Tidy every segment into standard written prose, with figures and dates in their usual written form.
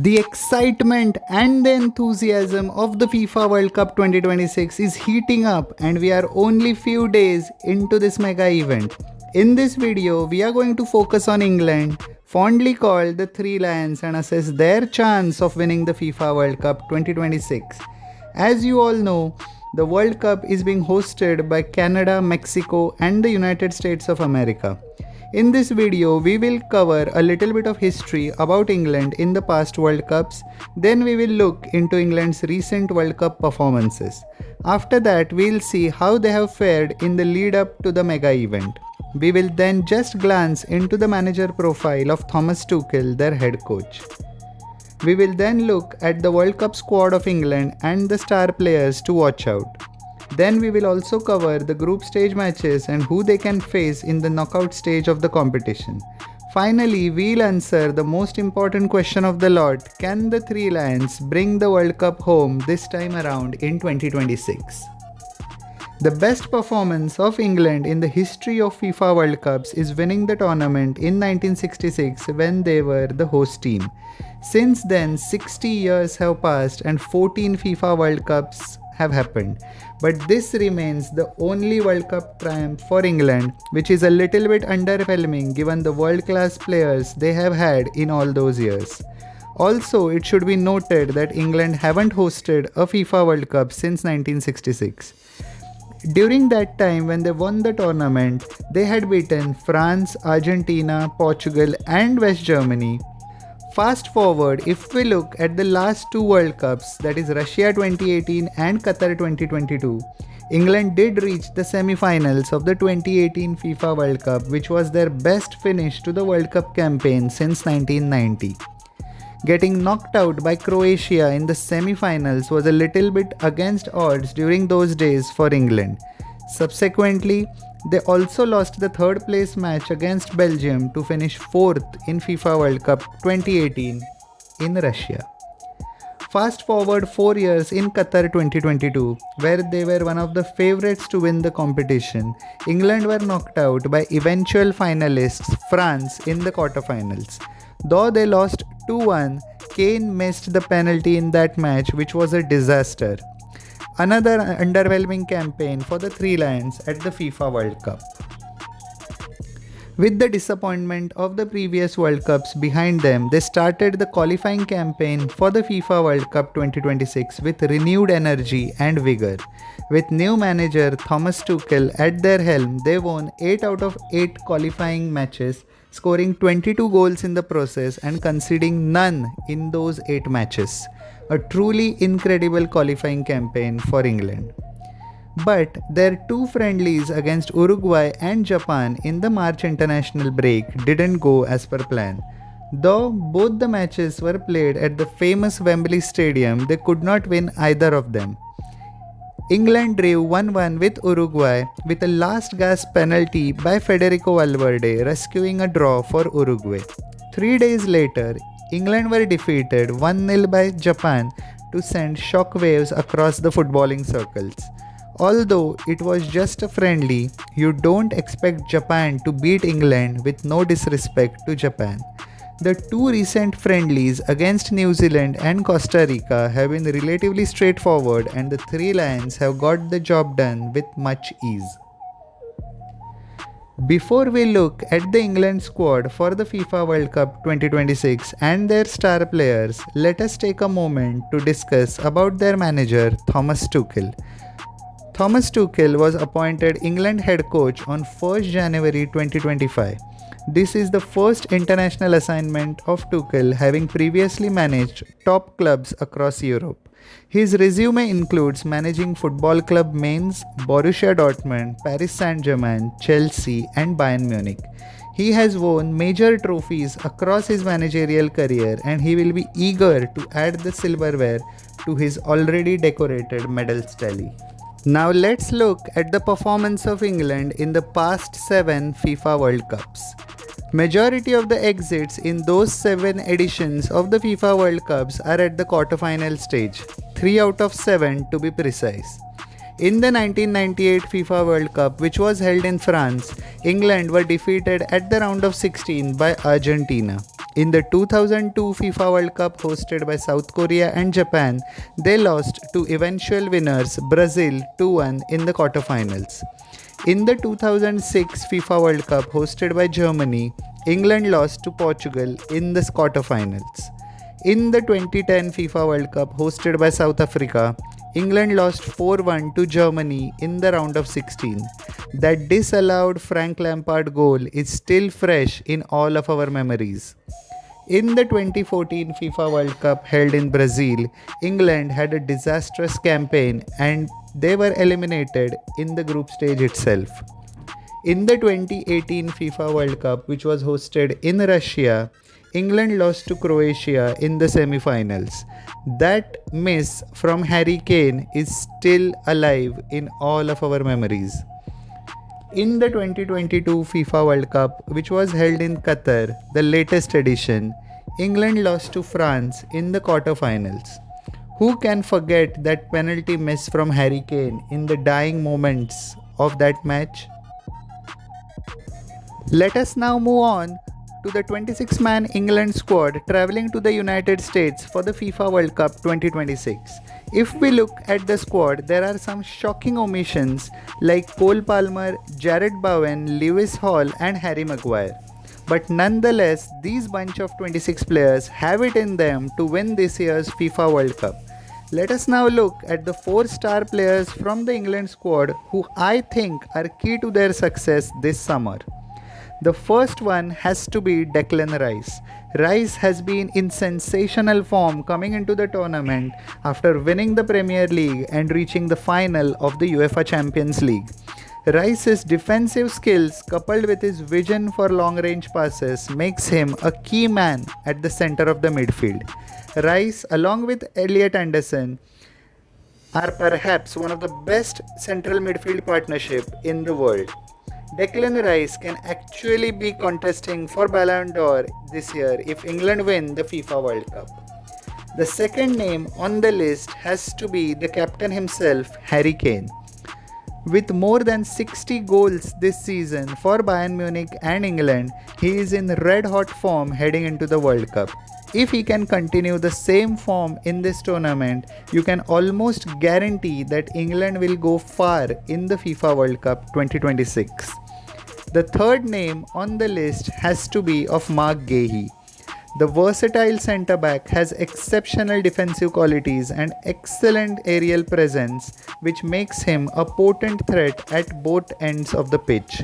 The excitement and the enthusiasm of the FIFA World Cup 2026 is heating up, and we are only few days into this mega event. In this video, we are going to focus on England, fondly called the Three Lions, and assess their chance of winning the FIFA World Cup 2026. As you all know, the World Cup is being hosted by Canada, Mexico, and the United States of America. In this video, we will cover a little bit of history about England in the past World Cups. Then we will look into England's recent World Cup performances. After that, we'll see how they have fared in the lead up to the mega event. We will then just glance into the manager profile of Thomas Tuchel, their head coach. We will then look at the World Cup squad of England and the star players to watch out. Then we will also cover the group stage matches and who they can face in the knockout stage of the competition. Finally, we'll answer the most important question of the lot: can the Three Lions bring the World Cup home this time around in 2026? The best performance of England in the history of FIFA World Cups is winning the tournament in 1966 when they were the host team. Since then, 60 years have passed and 14 FIFA World Cups have happened. But this remains the only World Cup triumph for England, which is a little bit underwhelming given the world-class players they have had in all those years. Also, it should be noted that England haven't hosted a FIFA World Cup since 1966. During that time when they won the tournament, they had beaten France, Argentina, Portugal and West Germany. Fast forward, if we look at the last two World Cups, that is Russia 2018 and Qatar 2022, England did reach the semi-finals of the 2018 FIFA World Cup, which was their best finish to the World Cup campaign since 1990. Getting knocked out by Croatia in the semi-finals was a little bit against odds during those days for England. Subsequently, they also lost the third place match against Belgium to finish fourth in FIFA World Cup 2018 in Russia. Fast forward 4 years in Qatar 2022, where they were one of the favourites to win the competition. England were knocked out by eventual finalists France in the quarterfinals. Though they lost 2-1, Kane missed the penalty in that match, which was a disaster. Another underwhelming campaign for the Three Lions at the FIFA World Cup. With the disappointment of the previous World Cups behind them, they started the qualifying campaign for the FIFA World Cup 2026 with renewed energy and vigor. With new manager Thomas Tuchel at their helm, they won 8 out of 8 qualifying matches, scoring 22 goals in the process and conceding none in those 8 matches. A truly incredible qualifying campaign for England. But their two friendlies against Uruguay and Japan in the March international break didn't go as per plan. Though both the matches were played at the famous Wembley Stadium, they could not win either of them. England drew 1-1 with Uruguay with a last-gasp penalty by Federico Valverde, rescuing a draw for Uruguay. 3 days later, England were defeated 1-0 by Japan to send shockwaves across the footballing circles. Although it was just a friendly, you don't expect Japan to beat England, with no disrespect to Japan. The two recent friendlies against New Zealand and Costa Rica have been relatively straightforward, and the Three Lions have got the job done with much ease. Before we look at the England squad for the FIFA World Cup 2026 and their star players, let us take a moment to discuss about their manager Thomas Tuchel. Thomas Tuchel was appointed England head coach on 1st January 2025. This is the first international assignment of Tuchel, having previously managed top clubs across Europe. His resume includes managing football club Mainz, Borussia Dortmund, Paris Saint-Germain, Chelsea and Bayern Munich. He has won major trophies across his managerial career, and he will be eager to add the silverware to his already decorated medals tally. Now let's look at the performance of England in the past 7 FIFA World Cups. Majority of the exits in those 7 editions of the FIFA World Cups are at the quarterfinal stage, 3 out of 7 to be precise. In the 1998 FIFA World Cup, which was held in France, England were defeated at the round of 16 by Argentina. In the 2002 FIFA World Cup hosted by South Korea and Japan, they lost to eventual winners Brazil 2-1 in the quarterfinals. In the 2006 FIFA World Cup hosted by Germany, England lost to Portugal in the quarterfinals. In the 2010 FIFA World Cup hosted by South Africa, England lost 4-1 to Germany in the round of 16. That disallowed Frank Lampard goal is still fresh in all of our memories. In the 2014 FIFA World Cup held in Brazil, England had a disastrous campaign and they were eliminated in the group stage itself. In the 2018 FIFA World Cup, which was hosted in Russia, England lost to Croatia in the semi-finals. That miss from Harry Kane is still alive in all of our memories. In the 2022 FIFA World Cup, which was held in Qatar, the latest edition, England lost to France in the quarterfinals. Who can forget that penalty miss from Harry Kane in the dying moments of that match? Let us now move on to the 26-man England squad travelling to the United States for the FIFA World Cup 2026. If we look at the squad, there are some shocking omissions like Cole Palmer, Jared Bowen, Lewis Hall and Harry Maguire. But nonetheless, these bunch of 26 players have it in them to win this year's FIFA World Cup. Let us now look at the 4 star players from the England squad who I think are key to their success this summer. The first one has to be Declan Rice. Rice has been in sensational form coming into the tournament after winning the Premier League and reaching the final of the UEFA Champions League. Rice's defensive skills coupled with his vision for long-range passes makes him a key man at the center of the midfield. Rice, along with Elliot Anderson, are perhaps one of the best central midfield partnership in the world. Declan Rice can actually be contesting for Ballon d'Or this year if England win the FIFA World Cup. The second name on the list has to be the captain himself, Harry Kane. With more than 60 goals this season for Bayern Munich and England, he is in red-hot form heading into the World Cup. If he can continue the same form in this tournament, you can almost guarantee that England will go far in the FIFA World Cup 2026. The third name on the list has to be of Mark Gahey. The versatile centre-back has exceptional defensive qualities and excellent aerial presence, which makes him a potent threat at both ends of the pitch.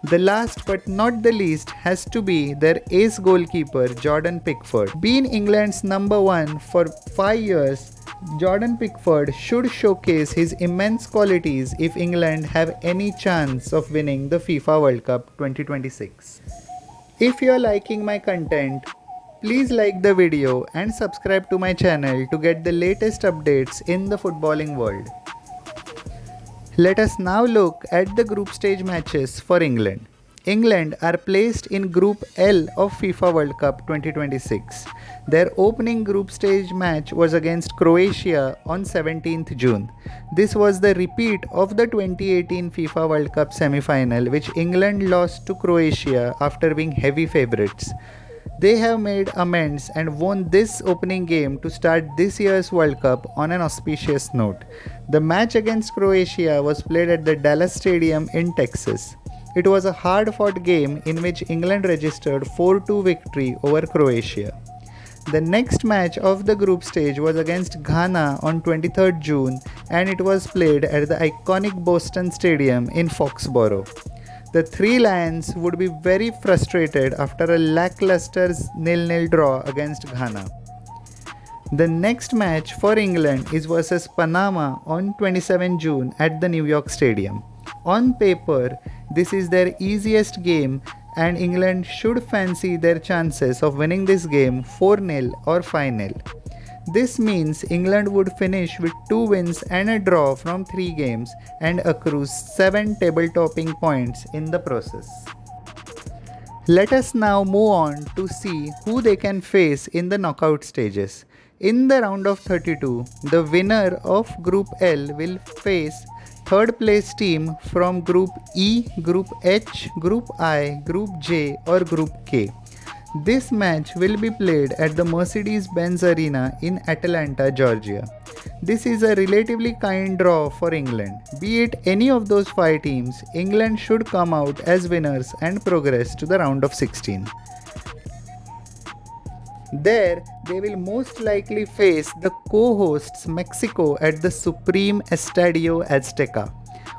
The last but not the least has to be their ace goalkeeper Jordan Pickford. Being England's number 1 for 5 years, Jordan Pickford should showcase his immense qualities if England have any chance of winning the FIFA World Cup 2026. If you are liking my content, please like the video and subscribe to my channel to get the latest updates in the footballing world. Let us now look at the group stage matches for England. England are placed in Group L of FIFA World Cup 2026. Their opening group stage match was against Croatia on 17th June. This was the repeat of the 2018 FIFA World Cup semi-final, which England lost to Croatia after being heavy favourites. They have made amends and won this opening game to start this year's World Cup on an auspicious note. The match against Croatia was played at the Dallas Stadium in Texas. It was a hard-fought game in which England registered 4-2 victory over Croatia. The next match of the group stage was against Ghana on 23rd June and it was played at the iconic Boston Stadium in Foxborough. The Three Lions would be very frustrated after a lackluster 0-0 draw against Ghana. The next match for England is versus Panama on 27 June at the New York Stadium. On paper, this is their easiest game and England should fancy their chances of winning this game 4-0 or 5-0. This means England would finish with 2 wins and a draw from 3 games and accrue 7 table-topping points in the process. Let us now move on to see who they can face in the knockout stages. In the round of 32, the winner of Group L will face third place team from Group E, Group H, Group I, Group J or Group K. This match will be played at the Mercedes-Benz Arena in Atlanta, Georgia. This is a relatively kind draw for England. Be it any of those 5 teams, England should come out as winners and progress to the round of 16. There, they will most likely face the co-hosts Mexico at the Supreme Estadio Azteca.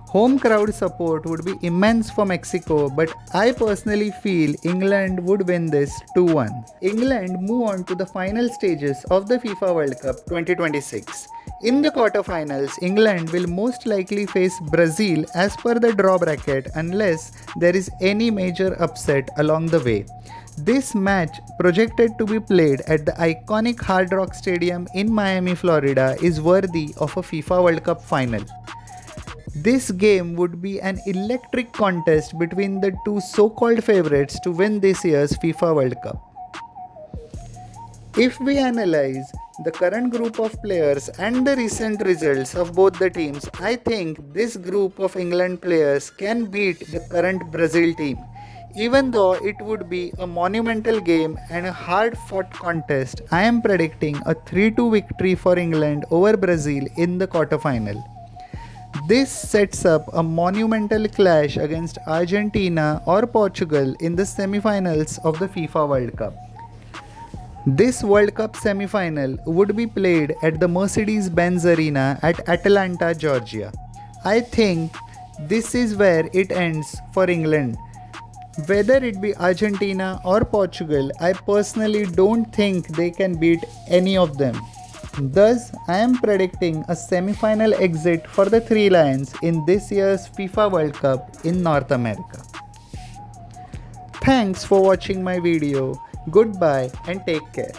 Home crowd support would be immense for Mexico, but I personally feel England would win this 2-1. England move on to the final stages of the FIFA World Cup 2026. In the quarterfinals, England will most likely face Brazil as per the draw bracket unless there is any major upset along the way. This match, projected to be played at the iconic Hard Rock Stadium in Miami, Florida, is worthy of a FIFA World Cup final. This game would be an electric contest between the two so-called favorites to win this year's FIFA World Cup. If we analyze the current group of players and the recent results of both the teams, I think this group of England players can beat the current Brazil team. Even though it would be a monumental game and a hard-fought contest, I am predicting a 3-2 victory for England over Brazil in the quarterfinal. This sets up a monumental clash against Argentina or Portugal in the semi-finals of the FIFA World Cup. This World Cup semi-final would be played at the Mercedes-Benz Arena at Atlanta, Georgia. I think this is where it ends for England. Whether it be Argentina or Portugal, I personally don't think they can beat any of them. Thus, I am predicting a semi-final exit for the Three Lions in this year's FIFA World Cup in North America. Thanks for watching my video. Goodbye and take care.